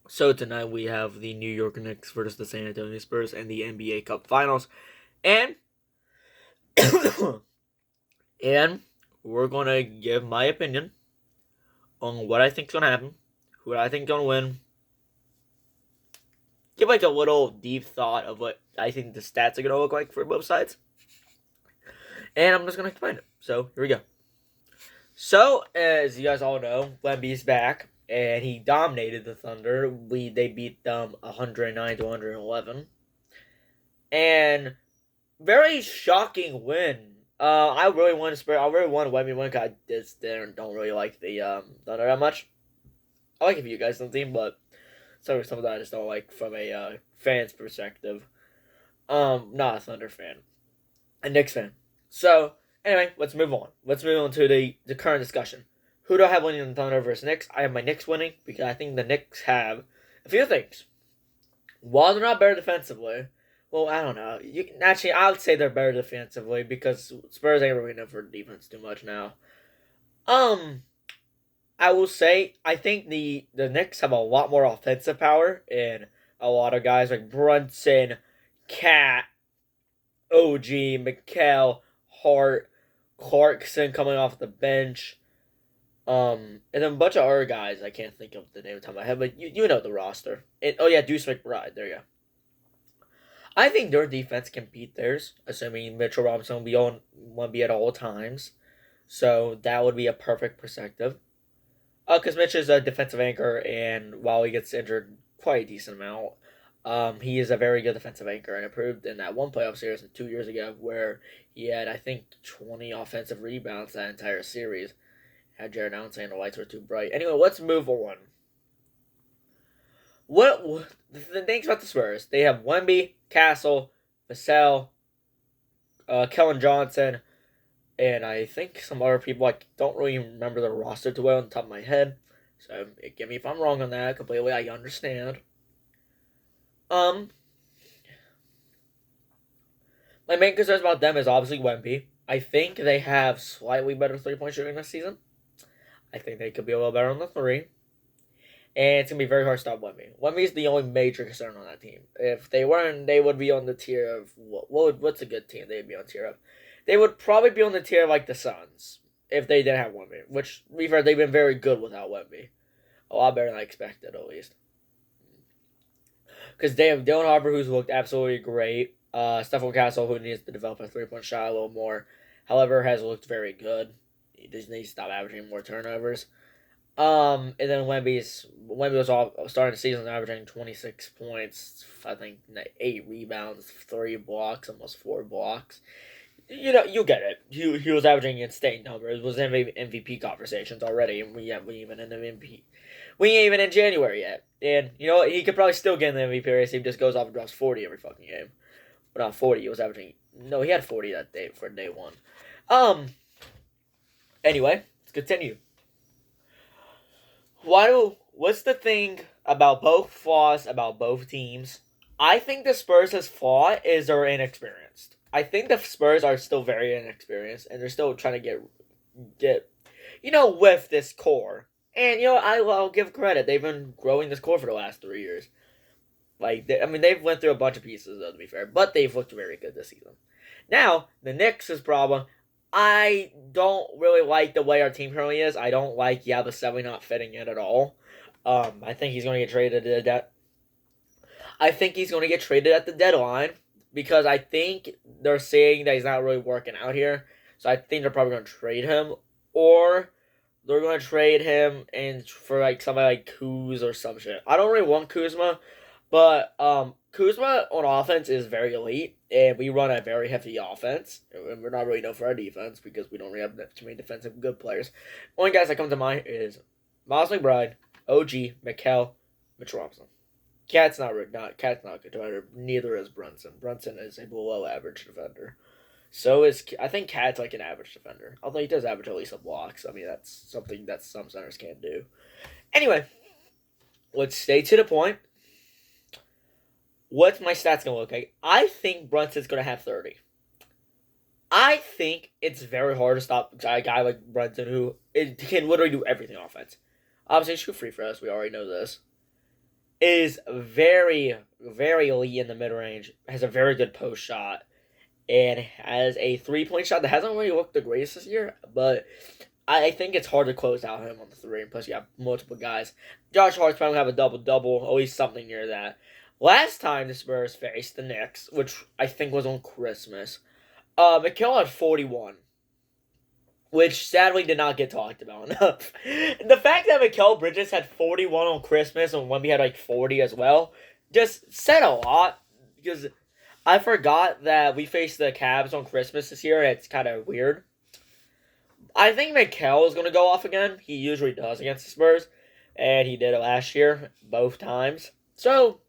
So tonight we have the New York Knicks versus the San Antonio Spurs in the NBA Cup Finals, and and we're gonna give my opinion on what I think's gonna happen, who I think's gonna win. Give like a little deep thought of what I think the stats are gonna look like for both sides, and I'm just gonna explain it. So here we go. So as you guys all know, Wemby's back, and he dominated the Thunder. They beat them 109 to 111, and very shocking win. I really want to Spurs. I really want Wemby win because I just don't really like the Thunder that much. I like a few guys on the team, but some of that I just don't like from a fan's perspective. Not a Thunder fan, a Knicks fan. So anyway, let's move on. Let's move on to the current discussion. Who do I have winning the Thunder versus Knicks? I have my Knicks winning because I think the Knicks have a few things. While they're not better defensively, well, I don't know. Actually, I would say they're better defensively because Spurs ain't really known for defense too much now. Um, I will say I think the Knicks have a lot more offensive power in a lot of guys like Brunson, Cat, OG, McHale, Hart, Clarkson coming off the bench. And then a bunch of other guys I can't think of the name of the top of my head, but you know the roster. Oh yeah, Deuce McBride. There you go. I think their defense can beat theirs, assuming Mitchell Robinson will be at all times. So that would be a perfect perspective. Because Mitch is a defensive anchor, and while he gets injured quite a decent amount, he is a very good defensive anchor, and improved in that one playoff series 2 years ago, where he had I think 20 offensive rebounds that entire series. Had Jared Allen saying the lights were too bright. Anyway, let's move on. What the things about the Spurs? They have Wemby, Castle, Vassell, Kellen Johnson, and I think some other people. I don't really remember the roster too well on the top of my head. So give me if I'm wrong on that completely. I understand. Um, my main concerns about them is obviously Wemby. I think they have slightly better 3-point shooting this season. I think they could be a little better on the three. And it's gonna be very hard to stop Wemby. Wemby's the only major concern on that team. If they weren't, they would be on the tier of what's a good team they'd be on tier of. They would probably be on the tier of like the Suns if they didn't have Wemby. Which, to be fair, they've been very good without Wemby. A lot better than I expected, at least. Because they have Dylan Harper, who's looked absolutely great. Stephen Castle, who needs to develop a 3-point shot a little more. However, has looked very good. He just needs to stop averaging more turnovers. And then Wemby was all starting the season averaging 26 points, I think 8 rebounds, 3 blocks, almost 4 blocks. You know, you get it. He was averaging insane numbers. Was in MVP conversations already, and we even in the MVP. We ain't even in January yet, and you know he could probably still get in the MVP race. He just goes off and drops 40 every fucking game. But not 40. He was averaging. No, he had 40 that day for day one. Um. Anyway, let's continue. What's the thing about both flaws about both teams? I think the Spurs' flaw is they're inexperienced. I think the Spurs are still very inexperienced, and they're still trying to get with this core. And I'll give credit; they've been growing this core for the last 3 years. They've went through a bunch of pieces, though, to be fair, but they've looked very good this season. Now, the Knicks' problem, I don't really like the way our team currently is. I don't like Yabusele not fitting in at all. I think he's going to get traded I think he's going to get traded at the deadline because I think they're saying that he's not really working out here. So I think they're probably going to trade him, or they're going to trade him and for like somebody like Kuz or some shit. I don't really want Kuzma, but Kuzma on offense is very elite, and we run a very heavy offense. And we're not really known for our defense because we don't really have too many defensive good players. Only guys that come to mind is Miles McBride, OG, McHale, Mitch Robinson. Cat's not a good defender. Neither is Brunson. Brunson is a below average defender. So is I think Cat's like an average defender. Although he does average at least a block. So I mean that's something that some centers can't do. Anyway, let's stay to the point. What's my stats gonna look like? I think Brunson's gonna have 30. I think it's very hard to stop a guy like Brunson who can literally do everything offense. Obviously, shoot free throws. We already know this. is very, very elite in the mid range. Has a very good post shot and has a 3-point shot that hasn't really looked the greatest this year, but I think it's hard to close out him on the three. And plus, you have multiple guys. Josh Hart's probably have a double-double, at least something near that. Last time the Spurs faced the Knicks, which I think was on Christmas, Mikal had 41, which sadly did not get talked about enough. The fact that Mikal Bridges had 41 on Christmas and Wemby had like 40 as well just said a lot, because I forgot that we faced the Cavs on Christmas this year, and it's kind of weird. I think Mikal is going to go off again. He usually does against the Spurs, and he did it last year, both times. So,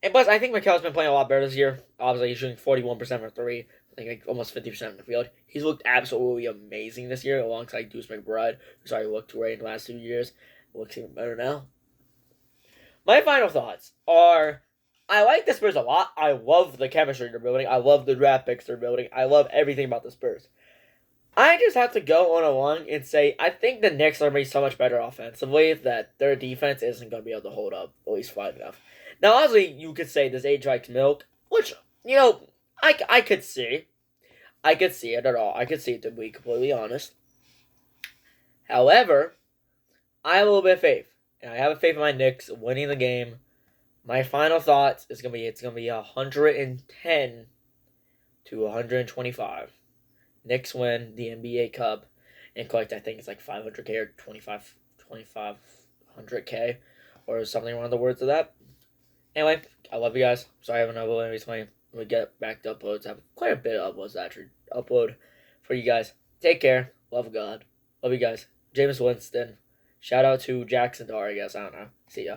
and plus, I think Mikal's been playing a lot better this year. Obviously, he's shooting 41% for three. I think like almost 50% in the field. He's looked absolutely amazing this year, alongside Deuce McBride, who's already looked great in the last 2 years. Looks even better now. My final thoughts are, I like the Spurs a lot. I love the chemistry they're building. I love the draft picks they're building. I love everything about the Spurs. I just have to go on a lung and say I think the Knicks are going to be so much better offensively that their defense isn't going to be able to hold up at least fine enough. Now, honestly, you could say this age likes milk, which, I could see. I could see it at all. I could see it, to be completely honest. However, I have a little bit of faith. And I have a faith in my Knicks winning the game. My final thoughts is it's going to be 110 to 125. Knicks win the NBA Cup and collect, I think it's like 500K or 2500K or something around the words of that. Anyway, I love you guys. Sorry I haven't uploaded recently. We get back to uploads. I have quite a bit of uploads to actually upload for you guys. Take care. Love God. Love you guys. James Winston. Shout out to Jackson Dar, I guess. I don't know. See ya.